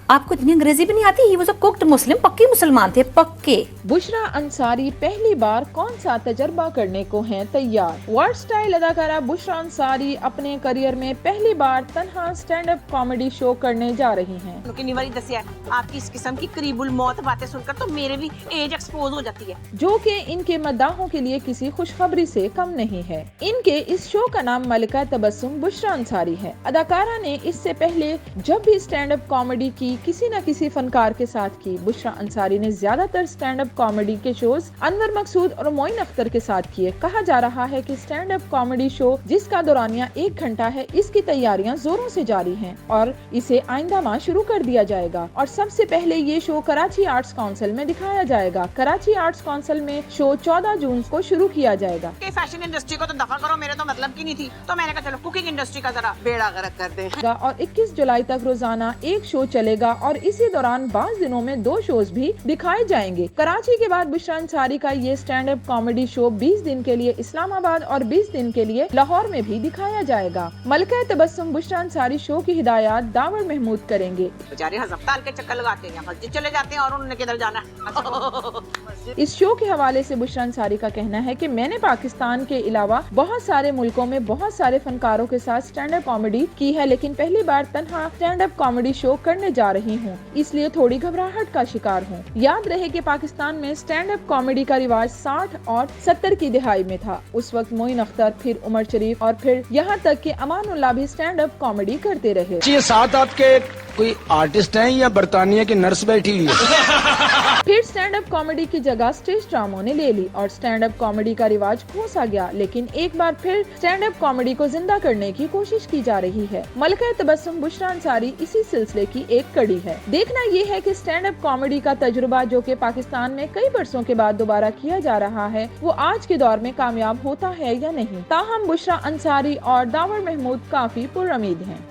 आपको इतनी अंग्रेजी भी नहीं आती? ही वाज अ कुक्ड मुस्लिम, पक्के मुसलमान थे, पक्के। बुशरा अंसारी पहली बार कौन सा तजर्बा करने को हैं तैयार। वर्ल्ड स्टाइल अदाकारा बुशरा अंसारी अपने करियर में पहली बार तन्हा स्टैंड अप कॉमेडी शो करने जा रही हैं। कितनी बारी दसिया आपकी इस किस्म की करीबुल मौत बातें सुनकर तो मेरे भी एज एक्सपोज हो जाती है, जो कि इनके मद्दाहों के लिए किसी खुशखबरी से कम नहीं है। इनके इस शो का नाम मलिका तबस्सुम बुशरा अंसारी है। अदाकारा ने इससे पहले जब भी स्टैंड अप कॉमेडी की किसी न किसी फनकार के साथ की। बुशरा अंसारी ने ज्यादातर स्टैंड अप कॉमेडी के शोज अनवर मकसूद और मोइन अख्तर के साथ किए। कहा जा रहा है कि स्टैंड अप कॉमेडी शो जिसका दौरानिया 1 घंटा है, इसकी तैयारियां जोरों से जारी हैं और इसे आइंदा माह शुरू कर दिया जाएगा। और सबसे पहले ये शो कराची आर्ट्स काउंसिल में दिखाया जाएगा। कराची आर्ट्स काउंसिल में शो 14 जून को शुरू किया जाएगा। कि फैशन इंडस्ट्री को तो दफा करो, मेरे तो मतलब की नहीं थी, तो मैंने कहा चलो कुकिंग इंडस्ट्री का जरा बेड़ा गर्क कर दे। और 21 जुलाई तक रोजाना एक शो चलेगा और इसी दौरान बाज़ दिनों में 2 शोज भी दिखाए जाएंगे। कराची के बाद बुशरा अंसारी का ये स्टैंड अप कॉमेडी शो 20 दिन के लिए इस्लामाबाद और 20 दिन के लिए लाहौर में भी दिखाया जाएगा। मलिका तबस्सुम बुशरा अंसारी शो की हिदायत दावर महमूद करेंगे। बेचारे हस्पताल के चक्कर लगाते हैं, मस्जिद चले जाते हैं और उन्होंने किधर जाना है। इस शो के हवाले से बुशरा अंसारी का कहना है कि मैंने पाकिस्तान के अलावा बहुत सारे मुल्कों में बहुत सारे फनकारों के साथ स्टैंड अप कॉमेडी की है, लेकिन पहली बार तन्हा स्टैंड अप कॉमेडी शो करने जा रही हूँ, इसलिए थोड़ी घबराहट का शिकार हूँ। याद रहे कि पाकिस्तान में स्टैंड अप कॉमेडी का रिवाज 60 और 70 की दिहाई में था। उस वक्त मोइन अख्तर, फिर उमर शरीफ और फिर यहाँ तक कि अमानुल्लाह भी स्टैंड अप कॉमेडी करते रहे। ये साथ आपके कोई आर्टिस्ट हैं या बरतानिया की नर्स बैठी हुई है? फिर स्टैंड अप कॉमेडी की जगह स्टेज ड्रामों ने ले ली और स्टैंड अप कॉमेडी का रिवाज खो सा गया, लेकिन एक बार फिर स्टैंड अप कॉमेडी को जिंदा करने की कोशिश की जा रही है। मलिका तबस्सुम बुशरा अंसारी इसी सिलसिले की एक कड़ी है। देखना ये है कि स्टैंड अप कॉमेडी का तजुर्बा जो कि पाकिस्तान में कई बरसों के बाद दोबारा किया जा रहा है, वो आज के दौर में कामयाब होता है या नहीं। ताहम बुशरा अंसारी और दावर महमूद काफी पुरउम्मीद हैं।